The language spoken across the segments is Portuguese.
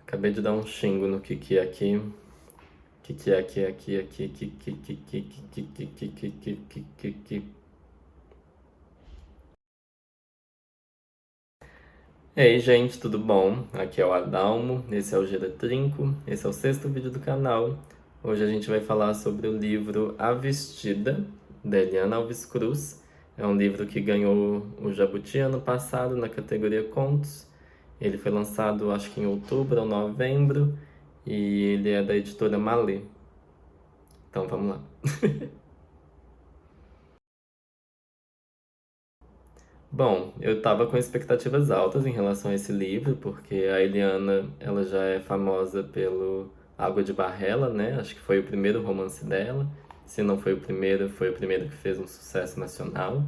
Acabei de dar um xingo no Kiki aqui. Kiki aqui. Kiki. E aí, gente, tudo bom? Aqui é o Adalmo, esse é o Gira Trinco, esse é o sexto vídeo do canal. Hoje a gente vai falar sobre o livro A Vestida, da Eliana Alves Cruz. É um livro que ganhou o Jabuti ano passado na categoria Contos. Ele foi lançado, acho que em outubro ou novembro, e ele é da editora Malê. Então vamos lá. Bom, eu tava com expectativas altas em relação a esse livro, porque a Eliana, ela já é famosa pelo Água de Barrela, né? Acho que foi o primeiro romance dela. Se não foi o primeiro, foi o primeiro que fez um sucesso nacional.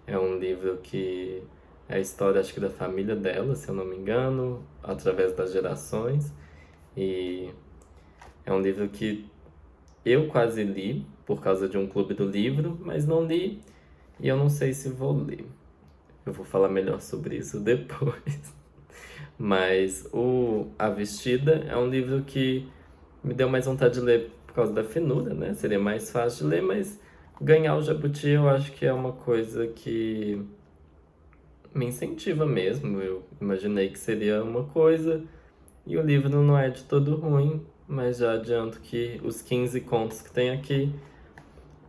É um livro que é a história, acho que da família dela, se eu não me engano, através das gerações. E é um livro que eu quase li por causa de um clube do livro, mas não li e eu não sei se vou ler. Eu vou falar melhor sobre isso depois. Mas A Vestida é um livro que me deu mais vontade de ler por causa da finura, né? Seria mais fácil de ler, mas ganhar o Jabuti eu acho que é uma coisa que me incentiva mesmo. Eu imaginei que seria uma coisa e o livro não é de todo ruim, mas já adianto que os 15 contos que tem aqui,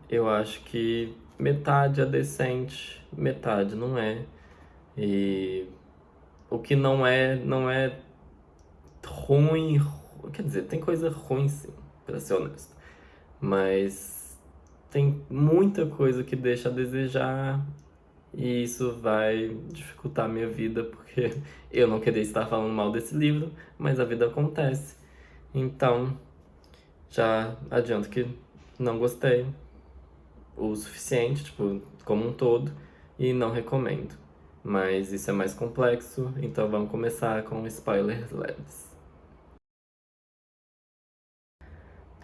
eu acho que metade é decente, metade não é. E o que não é ruim, quer dizer, tem coisa ruim sim, pra ser honesto. Mas tem muita coisa que deixa a desejar e isso vai dificultar a minha vida porque eu não queria estar falando mal desse livro, mas a vida acontece. Então, já adianto que não gostei o suficiente, tipo, como um todo, e não recomendo. Mas isso é mais complexo, então vamos começar com spoilers leves.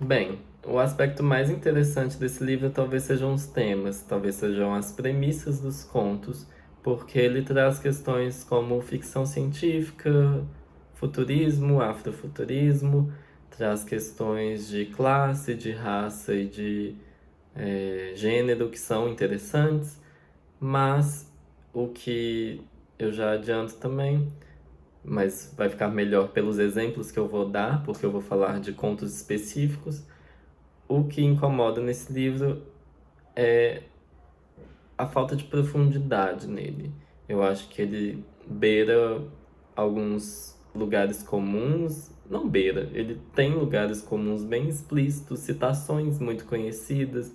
Bem, o aspecto mais interessante desse livro talvez sejam os temas, talvez sejam as premissas dos contos, porque ele traz questões como ficção científica, futurismo, afrofuturismo, traz questões de classe, de raça e de gênero que são interessantes, mas o que eu já adianto também, mas vai ficar melhor pelos exemplos que eu vou dar, porque eu vou falar de contos específicos. O que incomoda nesse livro é a falta de profundidade nele. Eu acho que ele beira alguns lugares comuns, não beira, ele tem lugares comuns bem explícitos, citações muito conhecidas,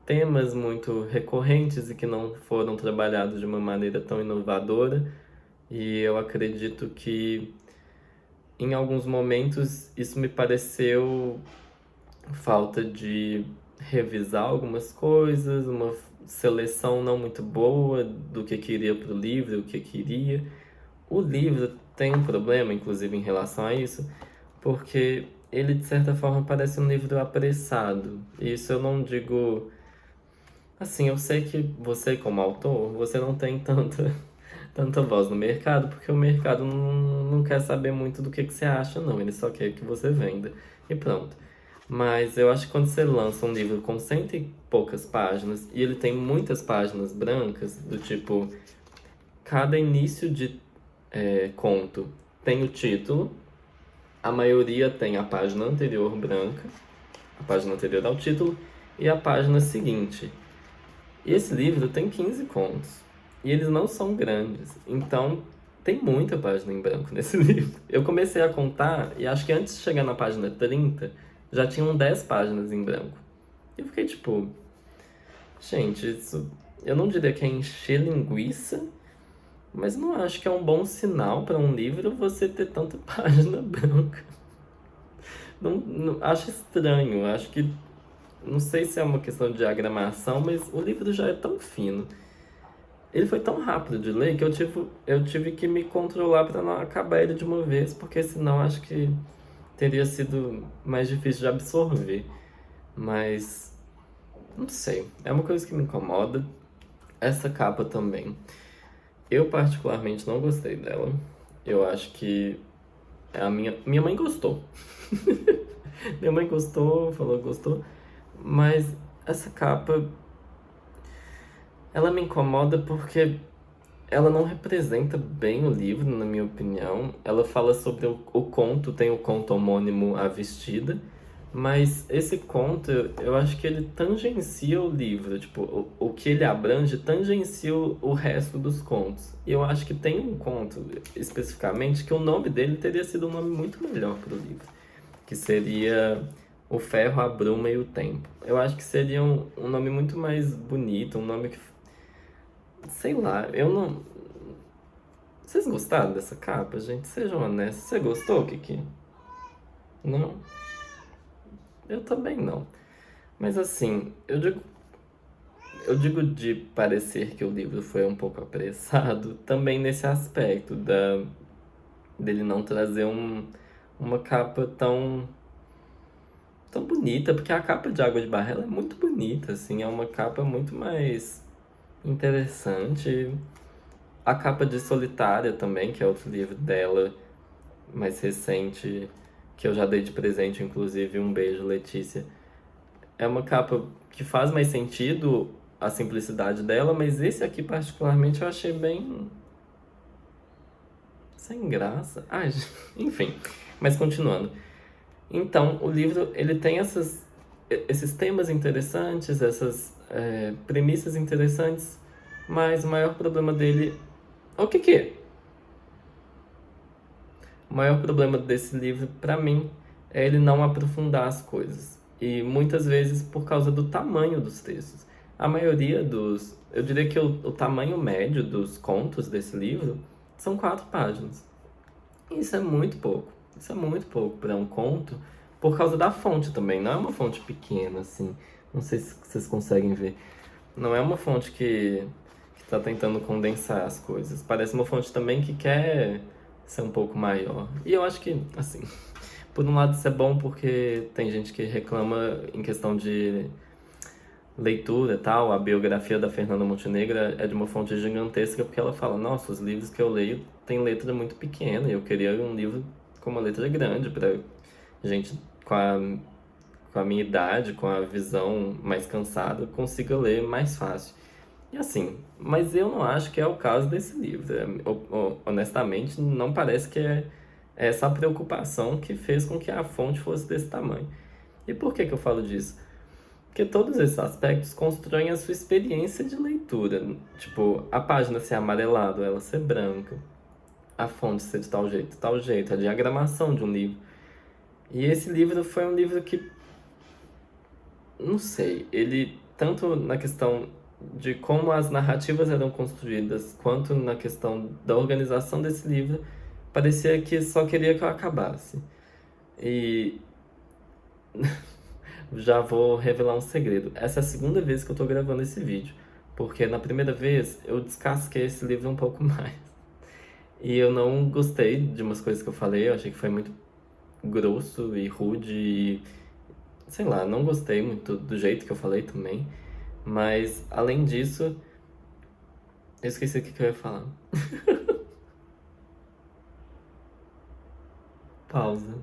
temas muito recorrentes e que não foram trabalhados de uma maneira tão inovadora. E eu acredito que em alguns momentos isso me pareceu falta de revisar algumas coisas, uma seleção não muito boa do que queria para o livro, o que queria. O livro tem um problema, inclusive, em relação a isso, porque ele, de certa forma, parece um livro apressado. Isso eu não digo. Assim, eu sei que você, como autor, você não tem tanta voz no mercado, porque o mercado não quer saber muito do que você acha, não. Ele só quer que você venda. E pronto. Mas eu acho que quando você lança um livro com cento e poucas páginas, e ele tem muitas páginas brancas, do tipo, cada início de conto tem o título, a maioria tem a página anterior branca, a página anterior ao título, e a página seguinte. E esse livro tem 15 contos. E eles não são grandes. Então, tem muita página em branco nesse livro. Eu comecei a contar e acho que antes de chegar na página 30, já tinham 10 páginas em branco. E eu fiquei tipo, gente, isso eu não diria que é encher linguiça, mas não acho que é um bom sinal para um livro você ter tanta página branca. Acho estranho, acho que não sei se é uma questão de diagramação, mas o livro já é tão fino. Ele foi tão rápido de ler que eu tive que me controlar para não acabar ele de uma vez, porque senão acho que teria sido mais difícil de absorver. Mas não sei, é uma coisa que me incomoda. Essa capa também. Eu particularmente não gostei dela. Eu acho que Minha mãe gostou. Minha mãe gostou, falou que gostou, mas essa capa, ela me incomoda porque ela não representa bem o livro, na minha opinião. Ela fala sobre o conto, tem o conto homônimo A Vestida, mas esse conto, eu acho que ele tangencia o livro, tipo, o que ele abrange tangencia o resto dos contos. E eu acho que tem um conto, especificamente, que o nome dele teria sido um nome muito melhor para o livro, que seria O Ferro, a Bruma e o Tempo. Eu acho que seria um nome muito mais bonito, um nome que, sei lá, eu não. Vocês gostaram dessa capa, gente? Sejam honestos. Você gostou, Kiki? Não? Eu também não. Mas assim, eu digo de parecer que o livro foi um pouco apressado, também nesse aspecto dele não trazer uma capa tão bonita, porque a capa de Água de Barro ela é muito bonita, assim, é uma capa muito mais interessante. A capa de Solitária também, que é outro livro dela, mais recente, que eu já dei de presente, inclusive, um beijo, Letícia. É uma capa que faz mais sentido a simplicidade dela, mas esse aqui, particularmente, eu achei bem sem graça. Ai, enfim. Mas continuando. Então, o livro, ele tem esses temas interessantes, essas premissas interessantes, mas o maior problema dele... O que que é? O maior problema desse livro, pra mim, é ele não aprofundar as coisas. E muitas vezes por causa do tamanho dos textos. A maioria dos. Eu diria que o tamanho médio dos contos desse livro são 4 páginas. E isso é muito pouco. Isso é muito pouco para um conto, por causa da fonte também. Não é uma fonte pequena, assim. Não sei se vocês conseguem ver. Não é uma fonte que tá tentando condensar as coisas. Parece uma fonte também que quer ser um pouco maior. E eu acho que, assim, por um lado isso é bom porque tem gente que reclama em questão de leitura e tal. A biografia da Fernanda Montenegro é de uma fonte gigantesca porque ela fala: nossa, os livros que eu leio têm letra muito pequena e eu queria um livro com uma letra grande para gente com a minha idade, com a visão mais cansada, consiga ler mais fácil. E assim, mas eu não acho que é o caso desse livro. Honestamente, não parece que é essa a preocupação que fez com que a fonte fosse desse tamanho. E por que que eu falo disso? Porque todos esses aspectos constroem a sua experiência de leitura. Tipo, a página ser amarelada, ela ser branca, a fonte ser de tal jeito, a diagramação de um livro. E esse livro foi um livro que, não sei, ele, tanto na questão de como as narrativas eram construídas, quanto na questão da organização desse livro, parecia que só queria que eu acabasse. E já vou revelar um segredo. Essa é a segunda vez que eu tô gravando esse vídeo, porque na primeira vez eu descasquei esse livro um pouco mais. E eu não gostei de umas coisas que eu falei, eu achei que foi muito grosso e rude e, sei lá, não gostei muito do jeito que eu falei também. Mas, além disso, eu esqueci o que que eu ia falar. Pausa.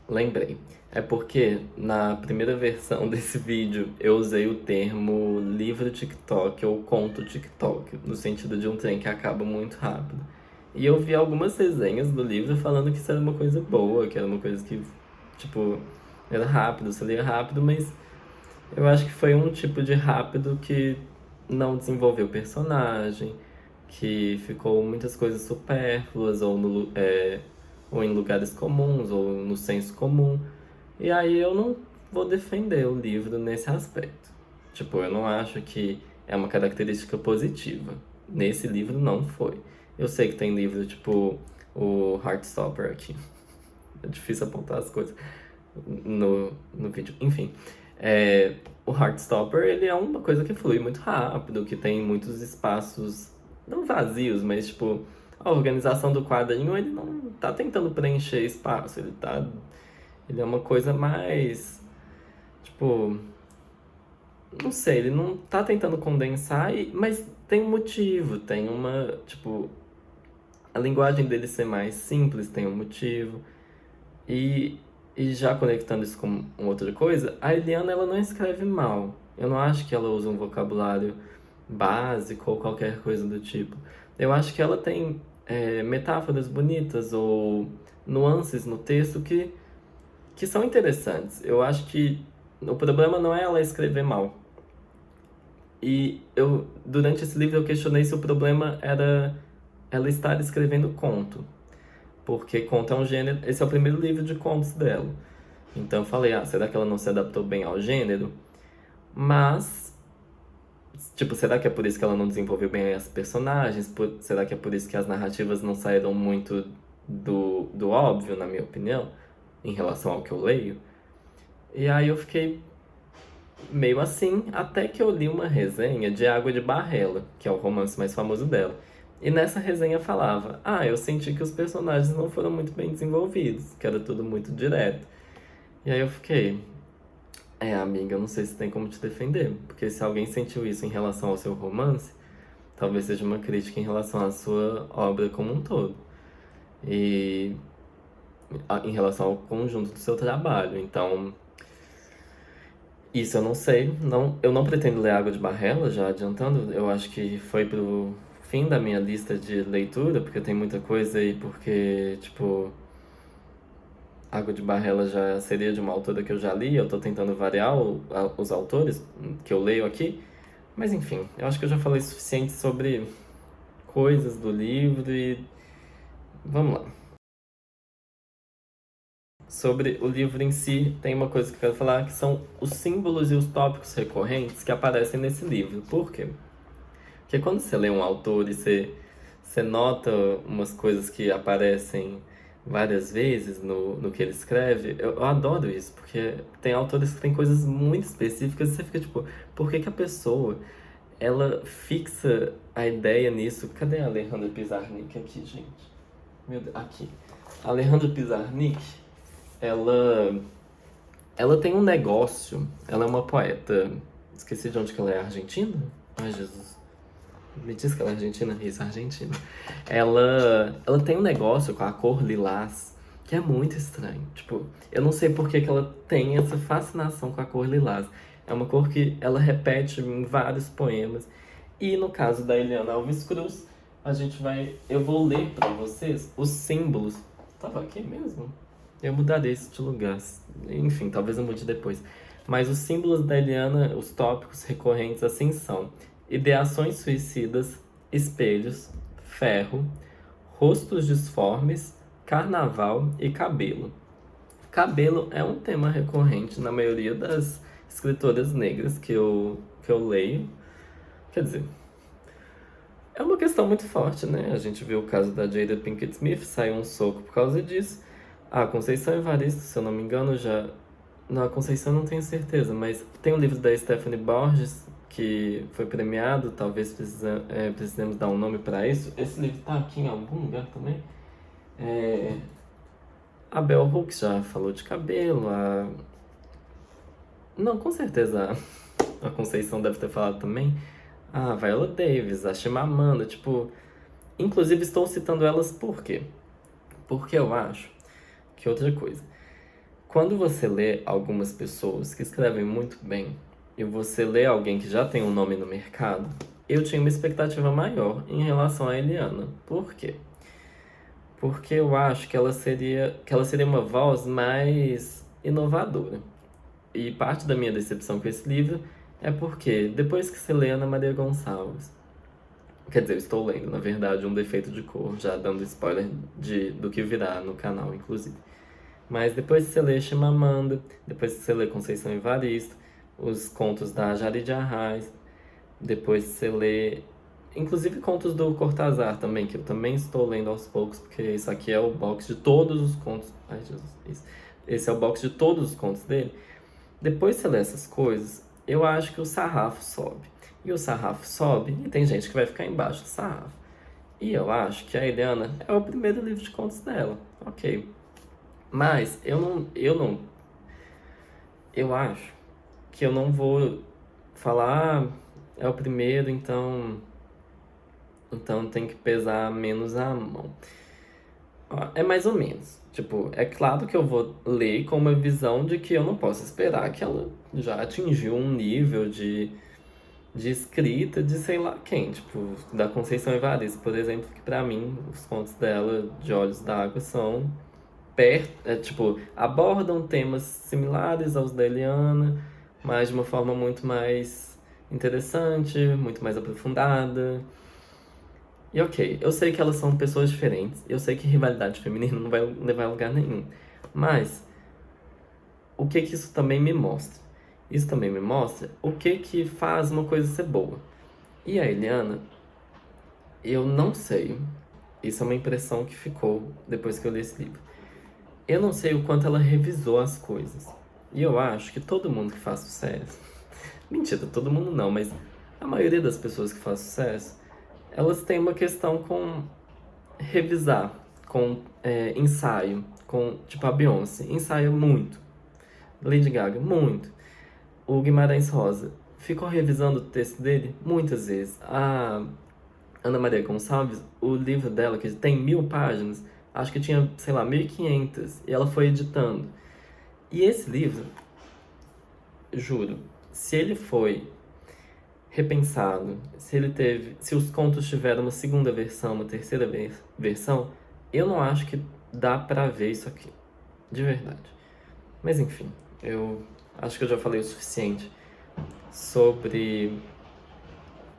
Lembrei. É porque na primeira versão desse vídeo eu usei o termo livro TikTok ou conto TikTok, no sentido de um trem que acaba muito rápido. E eu vi algumas resenhas do livro falando que isso era uma coisa boa, que era uma coisa que, tipo, era rápido, você lia rápido, mas eu acho que foi um tipo de rápido que não desenvolveu personagem, que ficou muitas coisas supérfluas, ou em lugares comuns, ou no senso comum. E aí eu não vou defender o livro nesse aspecto. Tipo, eu não acho que é uma característica positiva. Nesse livro não foi. Eu sei que tem livro tipo o Heartstopper aqui. É difícil apontar as coisas no vídeo. Enfim, o Heartstopper, ele é uma coisa que flui muito rápido, que tem muitos espaços, não vazios, mas tipo, a organização do quadrinho, ele não tá tentando preencher espaço, ele é uma coisa mais, tipo, não sei, ele não tá tentando condensar, mas tem um motivo, tem uma, tipo, a linguagem dele ser mais simples tem um motivo. E, e já conectando isso com uma outra coisa, a Eliana ela não escreve mal. Eu não acho que ela usa um vocabulário básico ou qualquer coisa do tipo. Eu acho que ela tem metáforas bonitas ou nuances no texto que são interessantes. Eu acho que o problema não é ela escrever mal. E eu, durante esse livro, eu questionei se o problema era ela estar escrevendo conto. Porque conto é um gênero. Esse é o primeiro livro de contos dela. Então eu falei, será que ela não se adaptou bem ao gênero? Mas, tipo, será que é por isso que ela não desenvolveu bem as personagens? Será que é por isso que as narrativas não saíram muito do óbvio, na minha opinião, em relação ao que eu leio? E aí eu fiquei meio assim, até que eu li uma resenha de Água de Barrela, que é o romance mais famoso dela. E nessa resenha falava, eu senti que os personagens não foram muito bem desenvolvidos, que era tudo muito direto. E aí eu fiquei, amiga, eu não sei se tem como te defender, porque se alguém sentiu isso em relação ao seu romance, talvez seja uma crítica em relação à sua obra como um todo. E em relação ao conjunto do seu trabalho. Então, isso eu não sei. Não, eu não pretendo ler Água de Barrela, já adiantando. Eu acho que foi pro fim da minha lista de leitura, porque tem muita coisa aí, porque, tipo, Água de Barrela já seria de uma autora que eu já li. Eu tô tentando variar os autores que eu leio aqui. Mas enfim, eu acho que eu já falei o suficiente sobre coisas do livro e vamos lá. Sobre o livro em si, tem uma coisa que eu quero falar que são os símbolos e os tópicos recorrentes que aparecem nesse livro. Por quê? Porque quando você lê um autor e você nota umas coisas que aparecem várias vezes no que ele escreve, eu adoro isso, porque tem autores que têm coisas muito específicas e você fica tipo, por que que a pessoa ela fixa a ideia nisso? Cadê a Alejandra Pizarnik aqui, gente? Meu Deus, aqui. A Alejandra Pizarnik, ela, ela tem um negócio, ela é uma poeta, esqueci de onde que ela é, argentina? Ai, Jesus. Me diz que ela é argentina? Isso, argentina. Ela tem um negócio com a cor lilás que é muito estranho. Tipo, eu não sei por que que ela tem essa fascinação com a cor lilás. É uma cor que ela repete em vários poemas. E no caso da Eliana Alves Cruz, eu vou ler para vocês os símbolos. Tava aqui mesmo? Eu mudarei isso de lugar. Enfim, talvez eu mude depois. Mas os símbolos da Eliana, os tópicos recorrentes assim são: ideações suicidas, espelhos, ferro, rostos disformes, carnaval e cabelo. Cabelo é um tema recorrente na maioria das escritoras negras que eu leio. Quer dizer, é uma questão muito forte, né? A gente viu o caso da Jada Pinkett Smith, saiu um soco por causa disso. A Conceição Evaristo, se eu não me engano, já. Não, a Conceição não tenho certeza, mas tem um livro da Stephanie Borges que foi premiado, talvez precisemos dar um nome para isso. Esse livro tá aqui em algum lugar também. A Bell Hooks já falou de cabelo, Não, com certeza a Conceição deve ter falado também. A Viola Davis, a Chimamanda, tipo... Inclusive estou citando elas por quê? Porque eu acho que outra coisa. Quando você lê algumas pessoas que escrevem muito bem e você lê alguém que já tem um nome no mercado, eu tinha uma expectativa maior em relação a Eliana. Por quê? Porque eu acho que ela seria uma voz mais inovadora. E parte da minha decepção com esse livro é porque, depois que você lê Ana Maria Gonçalves, quer dizer, eu estou lendo, na verdade, Um Defeito de Cor, já dando spoiler do que virá no canal, inclusive. Mas depois que você lê Chimamanda, depois que você lê Conceição Evaristo, os contos da Jari de Arraes, depois que você lê, inclusive contos do Cortázar também, que eu também estou lendo aos poucos, porque isso aqui é o box de todos os contos. Ai, Jesus, isso. Esse é o box de todos os contos dele. Depois que você lê essas coisas, eu acho que o sarrafo sobe. E o sarrafo sobe, e tem gente que vai ficar embaixo do sarrafo. E eu acho que a Eliana é o primeiro livro de contos dela. Ok. Mas eu acho que eu não vou falar, é o primeiro, então então tem que pesar menos a mão. Ó, é mais ou menos. Tipo, é claro que eu vou ler com uma visão de que eu não posso esperar que ela já atingiu um nível de escrita de sei lá quem, tipo, da Conceição Evaristo, por exemplo, que pra mim os contos dela de Olhos d'Água são tipo, abordam temas similares aos da Eliana, mas de uma forma muito mais interessante, muito mais aprofundada. E ok, eu sei que elas são pessoas diferentes, eu sei que rivalidade feminina não vai levar a lugar nenhum, mas o que que isso também me mostra? Isso também me mostra o que que faz uma coisa ser boa. E a Eliana, eu não sei, isso é uma impressão que ficou depois que eu li esse livro. Eu não sei o quanto ela revisou as coisas. E eu acho que todo mundo que faz sucesso. Mentira, todo mundo não, mas a maioria das pessoas que faz sucesso, elas têm uma questão com revisar, com ensaio, com tipo a Beyoncé, ensaia muito. Lady Gaga, muito. O Guimarães Rosa ficou revisando o texto dele muitas vezes. A Ana Maria Gonçalves, o livro dela, que tem 1.000 páginas, acho que tinha, sei lá, 1.500, e ela foi editando. E esse livro, juro, se ele foi repensado, se os contos tiveram uma segunda versão, uma terceira versão, eu não acho que dá pra ver isso aqui, de verdade. Mas enfim, eu acho que eu já falei o suficiente sobre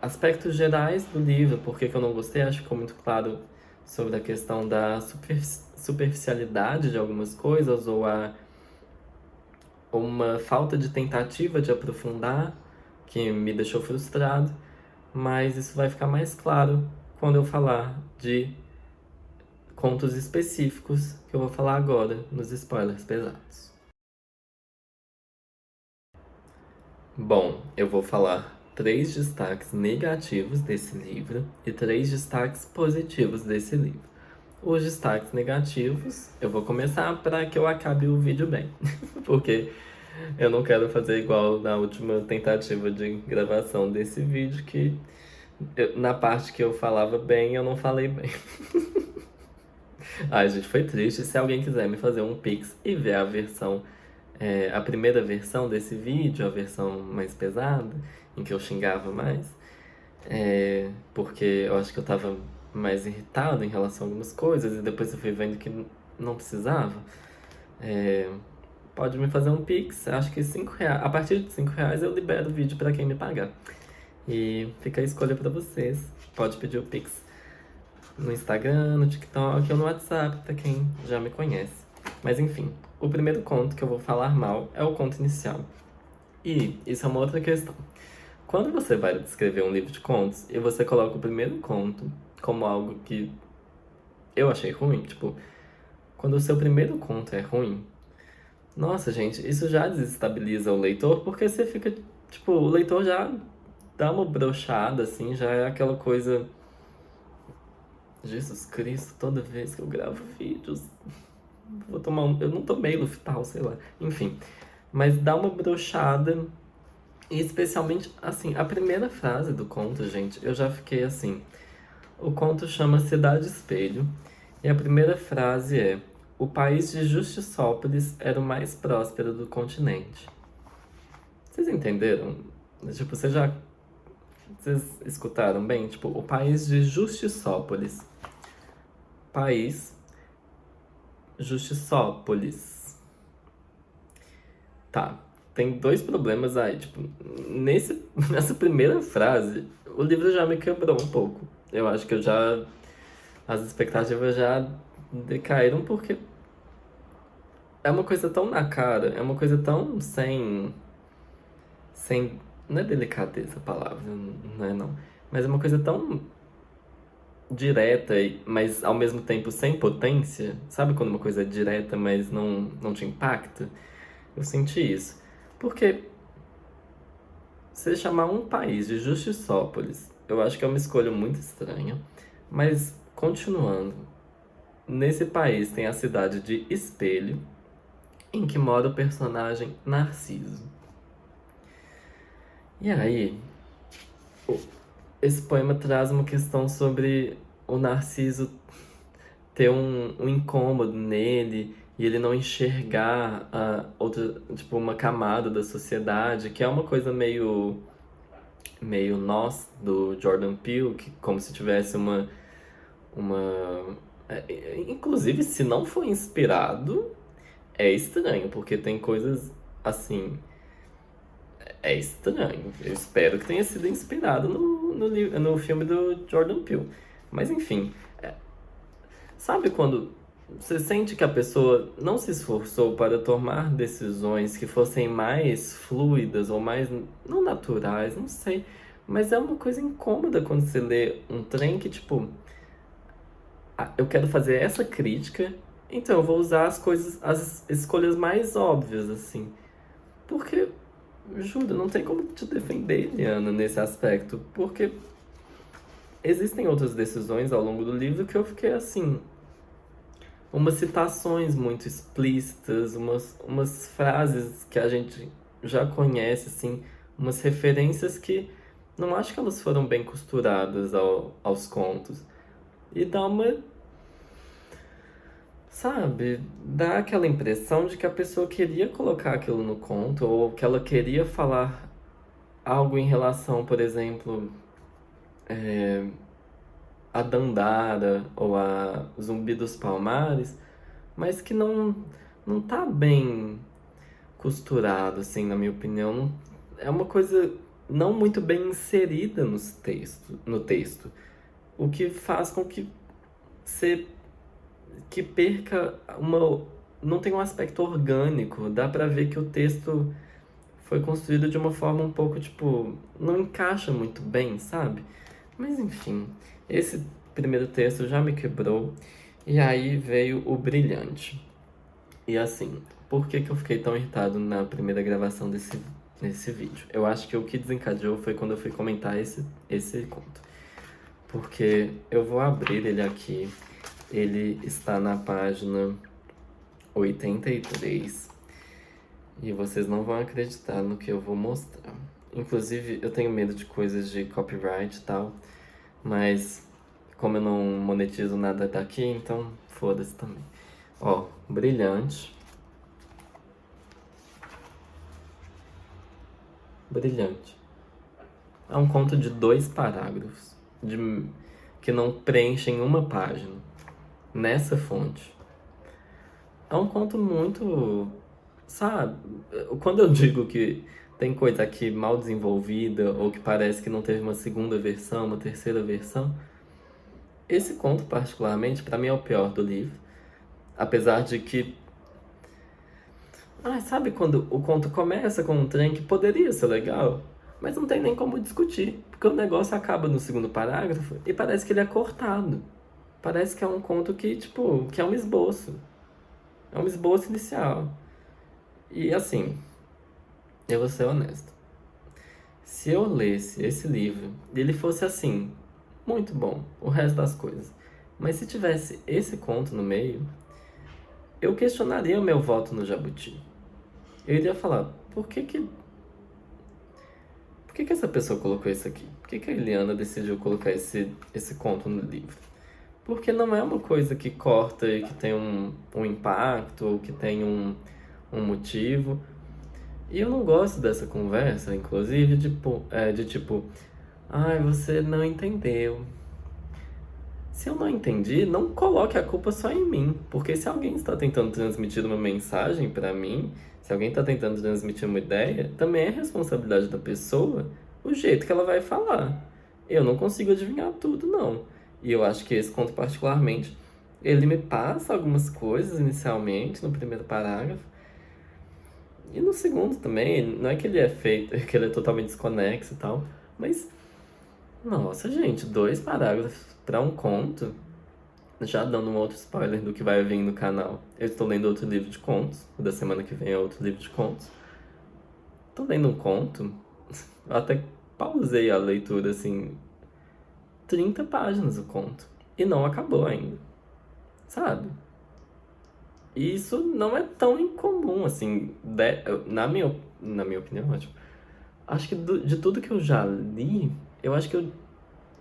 aspectos gerais do livro, porque que eu não gostei, acho que ficou muito claro sobre a questão da superficialidade de algumas coisas, ou uma falta de tentativa de aprofundar, que me deixou frustrado, mas isso vai ficar mais claro quando eu falar de contos específicos, que eu vou falar agora nos spoilers pesados. Bom, eu vou falar 3 destaques negativos desse livro e 3 destaques positivos desse livro. Os destaques negativos, eu vou começar para que eu acabe o vídeo bem, porque eu não quero fazer igual na última tentativa de gravação desse vídeo, que na parte que eu falava bem, eu não falei bem. Ai, gente, foi triste. Se alguém quiser me fazer um pix e ver a versão, a primeira versão desse vídeo, a versão mais pesada, em que eu xingava mais, porque eu acho que eu tava mais irritado em relação a algumas coisas e depois eu fui vendo que não precisava, é, pode me fazer um pix. Acho que R$ 5, a partir de R$ 5 eu libero o vídeo pra quem me pagar. E fica a escolha pra vocês. Pode pedir o pix no Instagram, no TikTok ou no WhatsApp, pra quem já me conhece. Mas enfim, o primeiro conto que eu vou falar mal é o conto inicial. E isso é uma outra questão. Quando você vai escrever um livro de contos e você coloca o primeiro conto como algo que eu achei ruim, tipo, quando o seu primeiro conto é ruim, nossa, gente, isso já desestabiliza o leitor, porque você fica, tipo, o leitor já dá uma brochada, assim, já é aquela coisa. Jesus Cristo, toda vez que eu gravo vídeos, vou tomar um. Eu não tomei Luftal, sei lá. Enfim. Mas dá uma brochada. E especialmente, assim, a primeira frase do conto, gente, eu já fiquei assim. O conto chama Cidade Espelho. E a primeira frase é: o país de Justicópolis era o mais próspero do continente. Vocês entenderam? Tipo, vocês escutaram bem? Tipo, o país de Justicópolis. País Justicópolis. Tá, tem 2 problemas aí. Tipo, nessa primeira frase, o livro já me quebrou um pouco. Eu acho que as expectativas já decaíram, porque é uma coisa tão na cara, é uma coisa tão sem, não é delicadeza a palavra, não é não, mas é uma coisa tão direta, mas ao mesmo tempo sem potência. Sabe quando uma coisa é direta, mas não te impacta? Eu senti isso. Porque você chamar um país de Justicópolis, eu acho que é uma escolha muito estranha. Mas, continuando, nesse país tem a cidade de Espelho, em que mora o personagem Narciso. E aí, esse poema traz uma questão sobre o Narciso ter um incômodo nele e ele não enxergar a outra, tipo, uma camada da sociedade, que é uma coisa meio nós do Jordan Peele, que como se tivesse uma inclusive se não foi inspirado, é estranho, porque tem coisas assim, é estranho. Eu espero que tenha sido inspirado no filme do Jordan Peele. Mas enfim, sabe quando você sente que a pessoa não se esforçou para tomar decisões que fossem mais fluidas ou mais, não naturais, não sei. Mas é uma coisa incômoda quando você lê um trem que, tipo, eu quero fazer essa crítica, então eu vou usar as coisas, as escolhas mais óbvias, assim. Porque, juro, não tem como te defender, Liana, nesse aspecto. Porque existem outras decisões ao longo do livro que eu fiquei assim, umas citações muito explícitas, umas frases que a gente já conhece, assim, umas referências que não acho que elas foram bem costuradas aos contos. E dá uma, sabe, dá aquela impressão de que a pessoa queria colocar aquilo no conto, ou que ela queria falar algo em relação, por exemplo, a Dandara ou a Zumbi dos Palmares, mas que não tá bem costurado, assim, na minha opinião. É uma coisa não muito bem inserida no texto, o que faz com que você que perca uma. Não tem um aspecto orgânico. Dá pra ver que o texto foi construído de uma forma um pouco, tipo, não encaixa muito bem, sabe? Mas enfim, esse primeiro texto já me quebrou. E aí veio o Brilhante. E assim, por que que eu fiquei tão irritado na primeira gravação desse vídeo? Eu acho que o que desencadeou foi quando eu fui comentar esse conto. Porque eu vou abrir ele aqui. Ele está na página 83. E vocês não vão acreditar no que eu vou mostrar. Inclusive, eu tenho medo de coisas de copyright e tal. Mas, como eu não monetizo nada daqui, então foda-se também. Ó, Brilhante. Brilhante. É um conto de 2 parágrafos, que não preenchem uma página, nessa fonte. É um conto muito, sabe? Quando eu digo que tem coisa aqui mal desenvolvida, ou que parece que não teve uma segunda versão, uma terceira versão, esse conto, particularmente, pra mim é o pior do livro. Apesar de que. Ah, sabe quando o conto começa com um trem que poderia ser legal, mas não tem nem como discutir, porque o negócio acaba no segundo parágrafo e parece que ele é cortado. Parece que é um conto que, tipo, que é um esboço. É um esboço inicial. E assim, eu vou ser honesto. Se eu lesse esse livro e ele fosse assim, muito bom, o resto das coisas, mas se tivesse esse conto no meio, eu questionaria o meu voto no Jabuti. Eu iria falar, por que que essa pessoa colocou isso aqui? Por que que a Eliana decidiu colocar esse conto no livro? Porque não é uma coisa que corta e que tem um impacto, ou que tem um motivo. E eu não gosto dessa conversa, inclusive, de tipo, ai, você não entendeu. Se eu não entendi, não coloque a culpa só em mim, porque se alguém está tentando transmitir uma mensagem para mim, se alguém está tentando transmitir uma ideia, também é responsabilidade da pessoa o jeito que ela vai falar. Eu não consigo adivinhar tudo, não. E eu acho que esse conto, particularmente, ele me passa algumas coisas inicialmente, no primeiro parágrafo, e no segundo também. Não é que ele é feito, que ele é totalmente desconexo e tal, mas, nossa, gente, 2 parágrafos para um conto. Já dando um outro spoiler do que vai vir no canal. Eu estou lendo outro livro de contos. O da semana que vem é outro livro de contos. Estou lendo um conto. Eu até pausei a leitura, assim, 30 páginas o conto. E não acabou ainda. Sabe? E isso não é tão incomum, assim. Na minha opinião, tipo, acho que de tudo que eu já li, eu acho que eu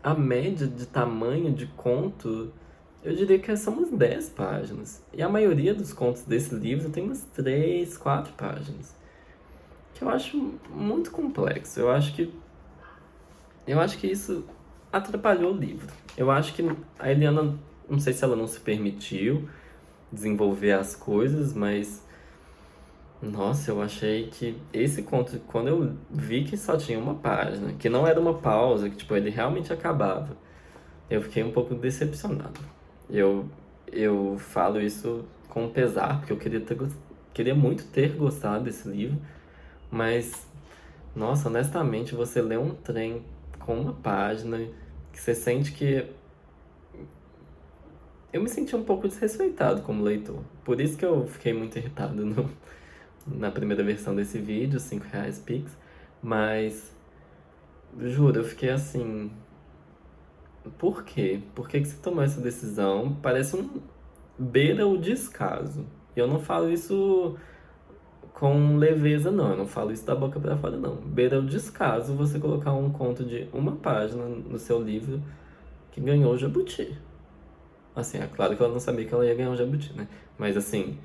a média de tamanho de conto, eu diria que são umas 10 páginas. E a maioria dos contos desse livro tem umas 3, 4 páginas. Que eu acho muito complexo. Eu acho que isso atrapalhou o livro. Eu acho que a Eliana, não sei se ela não se permitiu desenvolver as coisas, mas nossa, eu achei que esse conto, quando eu vi que só tinha uma página, que não era uma pausa, que tipo, ele realmente acabava, eu fiquei um pouco decepcionado. Eu, eu falo isso com pesar, porque eu queria muito ter gostado desse livro, mas, nossa, honestamente, você lê um trem com uma página que você sente que. Eu me senti um pouco desrespeitado como leitor. Por isso que eu fiquei muito irritado na primeira versão desse vídeo, R$ 5 Pix. Mas, juro, eu fiquei assim. Por quê? Por que que você tomou essa decisão? Parece um. Beira o descaso. E eu não falo isso com leveza, não. Eu não falo isso da boca pra fora, não. Beira o descaso você colocar um conto de uma página no seu livro que ganhou o Jabuti. Assim, é claro que ela não sabia que ela ia ganhar o Jabuti, né? Mas assim,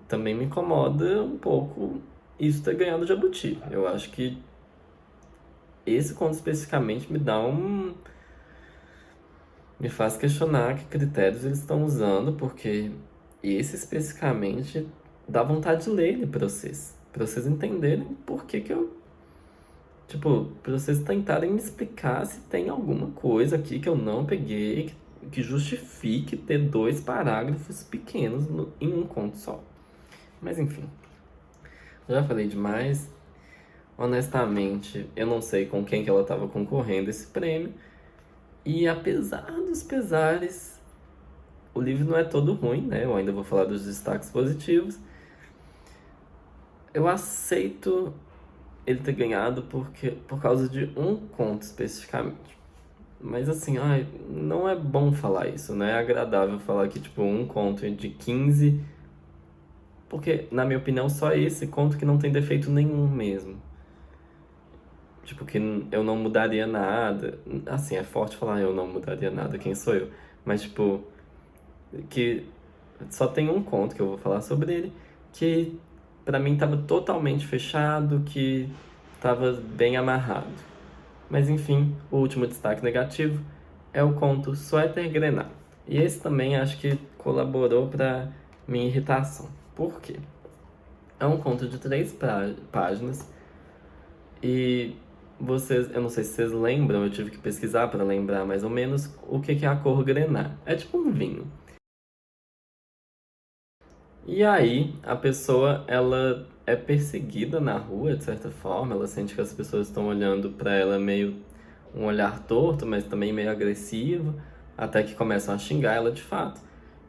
também me incomoda um pouco isso ter ganhado o Jabuti. Eu acho que esse conto especificamente me faz questionar que critérios eles estão usando, porque esse especificamente dá vontade de ler ele pra vocês entenderem por que que eu, tipo, pra vocês tentarem me explicar se tem alguma coisa aqui que eu não peguei, que justifique ter dois parágrafos pequenos em um conto só. Mas enfim, já falei demais. Honestamente, eu não sei com quem que ela estava concorrendo esse prêmio. E apesar dos pesares, o livro não é todo ruim, né? Eu ainda vou falar dos destaques positivos. Eu aceito ele ter ganhado por causa de um conto especificamente. Mas assim, ai, não é bom falar isso, não é agradável falar que, tipo, um conto de 15, porque, na minha opinião, só esse conto que não tem defeito nenhum mesmo. Tipo, que eu não mudaria nada. Assim, é forte falar eu não mudaria nada, quem sou eu? Mas, tipo, que só tem um conto que eu vou falar sobre ele, que pra mim tava totalmente fechado, que tava bem amarrado. Mas enfim, o último destaque negativo é o conto Suéter Grená. E esse também acho que colaborou para minha irritação. Por quê? É um conto de 3 páginas e eu não sei se vocês lembram, eu tive que pesquisar para lembrar mais ou menos o que que é a cor grená. É tipo um vinho. E aí, a pessoa, ela é perseguida na rua, de certa forma, ela sente que as pessoas estão olhando para ela meio um olhar torto, mas também meio agressivo, até que começam a xingar ela de fato.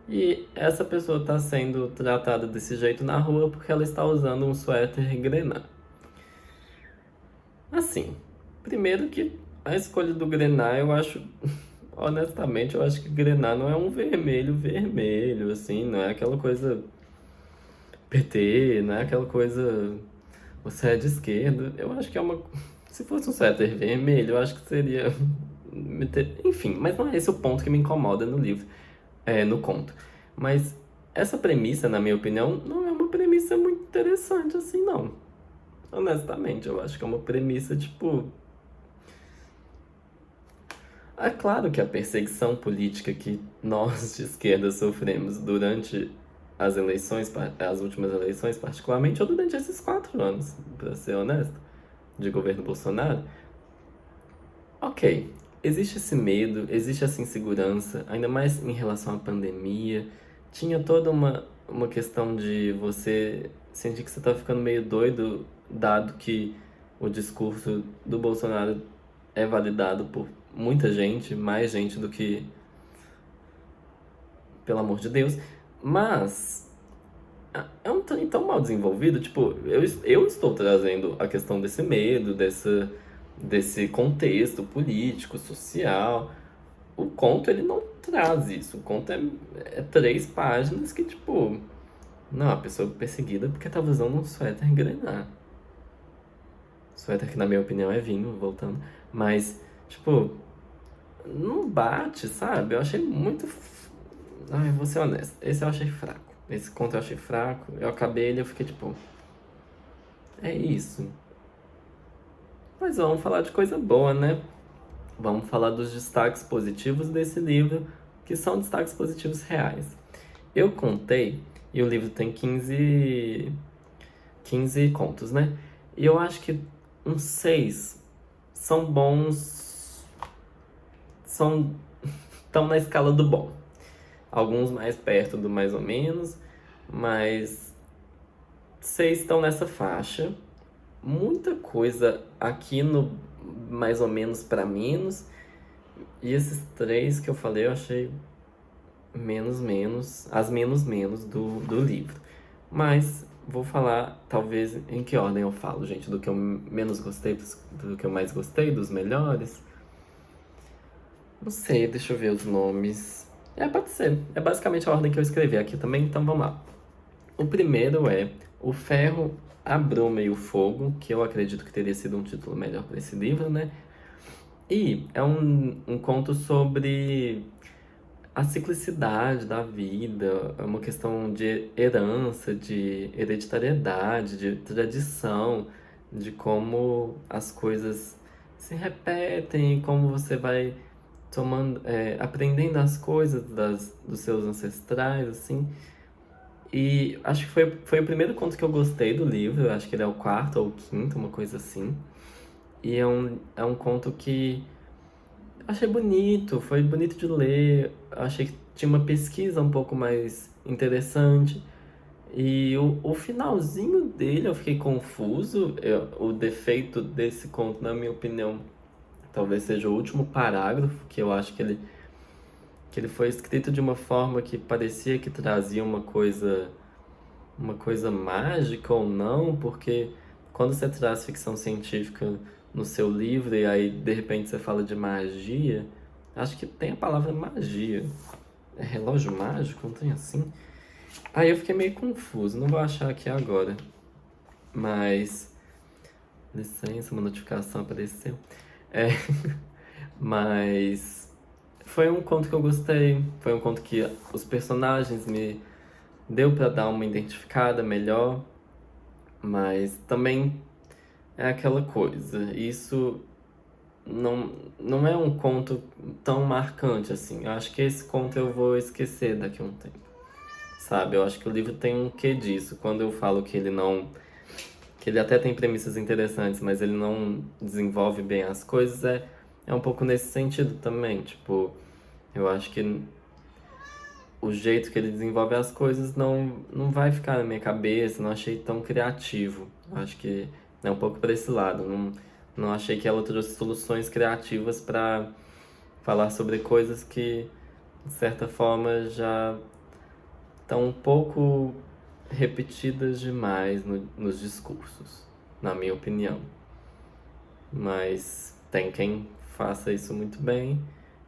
E essa pessoa está sendo tratada desse jeito na rua porque ela está usando um suéter grená. Assim, primeiro que a escolha do grená, eu acho, honestamente, eu acho que grená não é um vermelho vermelho, assim, não é aquela coisa PT, não é aquela coisa você é de esquerda. Eu acho que é uma. Se fosse um suéter vermelho, eu acho que seria. Enfim, mas não é esse o ponto que me incomoda no livro, no conto. Mas essa premissa, na minha opinião, não é uma premissa muito interessante assim, não. Honestamente, eu acho que é uma premissa tipo. É claro que a perseguição política que nós de esquerda sofremos durante as últimas eleições, particularmente, ou durante esses 4 anos, para ser honesto, de governo Bolsonaro, ok, existe esse medo, existe essa insegurança, ainda mais em relação à pandemia. Tinha toda uma questão de você sentir que você tá ficando meio doido, dado que o discurso do Bolsonaro é validado por muita gente, mais gente do que, pelo amor de Deus. Mas é um trem tão mal desenvolvido, tipo, eu estou trazendo a questão desse medo, desse contexto político, social. O conto, ele não traz isso. O conto é 3 páginas que, tipo, não, a pessoa é perseguida porque tava usando um suéter grená. Suéter que, na minha opinião, é vinho, voltando. Mas, tipo, não bate, sabe? Eu achei muito. Ai, vou ser honesto. Esse eu achei fraco. Esse conto eu achei fraco. Eu acabei ele e eu fiquei tipo, é isso. Mas vamos falar de coisa boa, né? Vamos falar dos destaques positivos desse livro, que são destaques positivos reais. Eu contei, e o livro tem 15 contos, né? E eu acho que uns 6 são bons, são estão na escala do bom. Alguns mais perto do mais ou menos, mas 6 estão nessa faixa. Muita coisa aqui no mais ou menos para menos. E esses 3 que eu falei eu achei menos menos, as menos menos do livro. Mas vou falar, talvez, em que ordem eu falo, gente, do que eu menos gostei, do que eu mais gostei, dos melhores. Não sei, deixa eu ver os nomes. Pode ser. É basicamente a ordem que eu escrevi aqui também, então vamos lá. O primeiro é O Ferro, a Bruma e o Fogo, que eu acredito que teria sido um título melhor para esse livro, né? E é um conto sobre a ciclicidade da vida, é uma questão de herança, de hereditariedade, de tradição, de como as coisas se repetem, como você vai tomando, aprendendo as coisas dos seus ancestrais, assim. E acho que foi o primeiro conto que eu gostei do livro, eu acho que ele é o quarto ou o quinto, uma coisa assim. E é um conto que achei bonito, foi bonito de ler. Achei que tinha uma pesquisa um pouco mais interessante. E o finalzinho dele eu fiquei confuso. O defeito desse conto, na minha opinião, talvez seja o último parágrafo, que eu acho que ele foi escrito de uma forma que parecia que trazia uma coisa mágica ou não, porque quando você traz ficção científica no seu livro e aí de repente você fala de magia, acho que tem a palavra magia. É relógio mágico? Não tem assim? Aí eu fiquei meio confuso, não vou achar aqui agora. Mas. Licença, uma notificação apareceu. É, mas. Foi um conto que eu gostei. Foi um conto que os personagens me deu pra dar uma identificada melhor. Mas também é aquela coisa. Isso não é um conto tão marcante assim. Eu acho que esse conto eu vou esquecer daqui a um tempo. Sabe? Eu acho que o livro tem um quê disso. Quando eu falo que ele não. Que ele até tem premissas interessantes, mas ele não desenvolve bem as coisas, é um pouco nesse sentido também. Tipo, eu acho que o jeito que ele desenvolve as coisas não vai ficar na minha cabeça, não achei tão criativo. Acho que é um pouco para esse lado. Não achei que ela trouxe soluções criativas para falar sobre coisas que, de certa forma, já estão um pouco repetidas demais nos discursos, na minha opinião. Mas tem quem faça isso muito bem.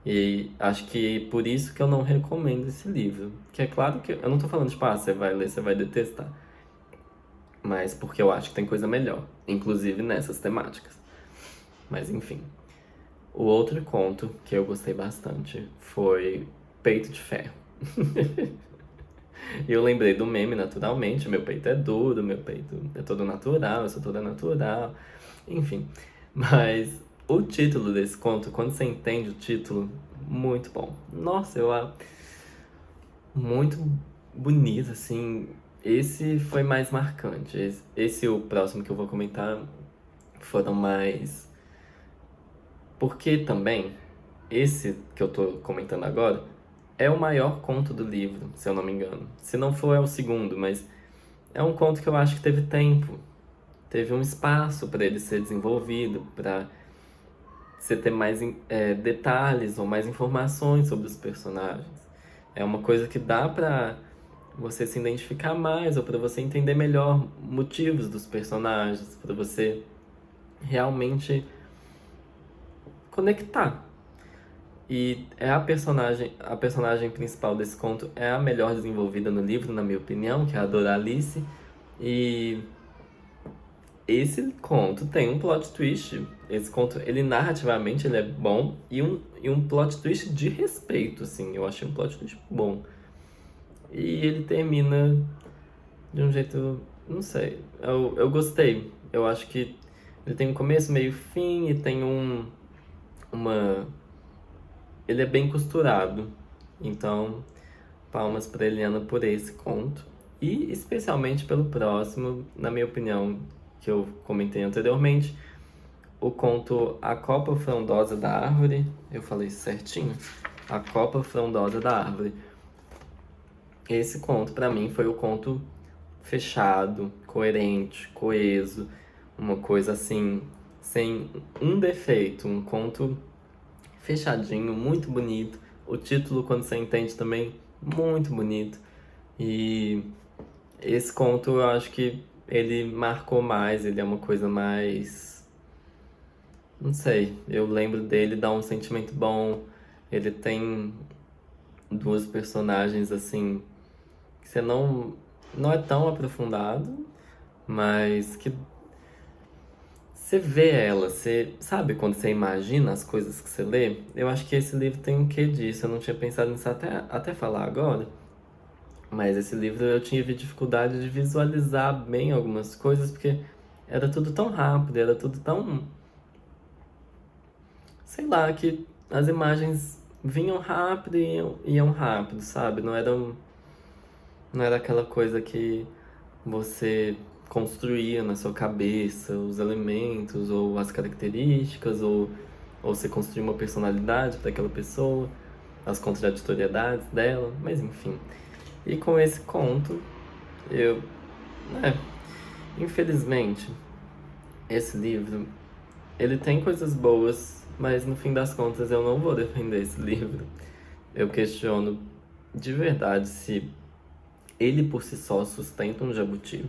E acho que por isso que eu não recomendo esse livro. Que é claro que eu não tô falando, tipo, você vai ler, você vai detestar. Mas porque eu acho que tem coisa melhor, inclusive nessas temáticas. Mas enfim. O outro conto que eu gostei bastante foi Peito de Ferro. E eu lembrei do meme, naturalmente. Meu peito é duro, meu peito é todo natural, eu sou toda natural. Enfim. Mas o título desse conto, quando você entende o título, muito bom. Nossa, muito bonito, assim. Esse foi mais marcante. Esse e o próximo que eu vou comentar foram mais. Porque também, esse que eu tô comentando agora é o maior conto do livro, se eu não me engano. Se não for, é o segundo, mas é um conto que eu acho que teve tempo, teve um espaço para ele ser desenvolvido, para você ter mais detalhes ou mais informações sobre os personagens. É uma coisa que dá pra você se identificar mais ou pra você entender melhor motivos dos personagens, pra você realmente conectar. E é a personagem principal desse conto é a melhor desenvolvida no livro, na minha opinião, que é a Doralice. E esse conto tem um plot twist. Esse conto, ele narrativamente ele é bom e um plot twist de respeito, assim. Eu achei um plot twist bom. E ele termina de um jeito, não sei. Eu gostei. Eu acho que ele tem um começo, meio, fim e tem uma. Ele é bem costurado. Então, palmas pra Eliana por esse conto. E especialmente pelo próximo, na minha opinião, que eu comentei anteriormente, o conto A Copa Frondosa da Árvore. Eu falei certinho? A Copa Frondosa da Árvore. Esse conto, pra mim, foi o conto fechado, coerente, coeso, uma coisa assim, sem um defeito, um conto fechadinho, muito bonito. O título, quando você entende também, muito bonito. E esse conto eu acho que ele marcou mais, ele é uma coisa mais. Não sei, eu lembro dele, dá um sentimento bom. Ele tem duas personagens assim, que você não é tão aprofundado, mas que você vê ela, você sabe quando você imagina as coisas que você lê? Eu acho que esse livro tem um quê disso, eu não tinha pensado nisso até falar agora. Mas esse livro eu tive dificuldade de visualizar bem algumas coisas, porque era tudo tão rápido, era tudo tão. Sei lá, que as imagens vinham rápido e iam rápido, sabe? Não era aquela coisa que você construía na sua cabeça os elementos, ou as características, ou você construía uma personalidade para aquela pessoa, as contraditoriedades dela, mas enfim. E com esse conto, eu. É, infelizmente, esse livro, ele tem coisas boas, mas no fim das contas eu não vou defender esse livro. Eu questiono de verdade se ele por si só sustenta um jabuti.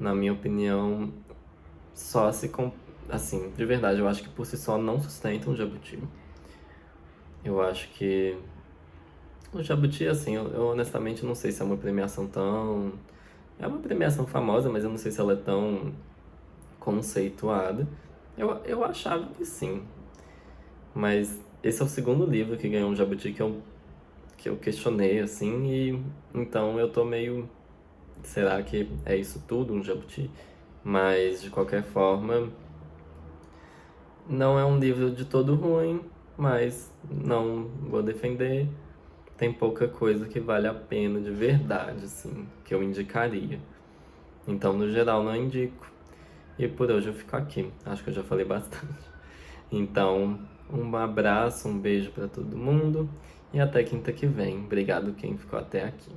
Na minha opinião, só se. Assim, de verdade, eu acho que por si só não sustenta um jabuti. Eu acho que. O jabuti, assim, eu honestamente não sei se é uma premiação tão. É uma premiação famosa, mas eu não sei se ela é tão conceituada. Eu achava que sim. Mas esse é o segundo livro que ganhou um jabuti que eu questionei, assim, e então eu tô meio. Será que é isso tudo, um jabuti? Mas, de qualquer forma, não é um livro de todo ruim, mas não vou defender. Tem pouca coisa que vale a pena de verdade, assim, que eu indicaria. Então, no geral, não indico. E por hoje eu fico aqui. Acho que eu já falei bastante. Então, um abraço, um beijo pra todo mundo e até quinta que vem. Obrigado quem ficou até aqui.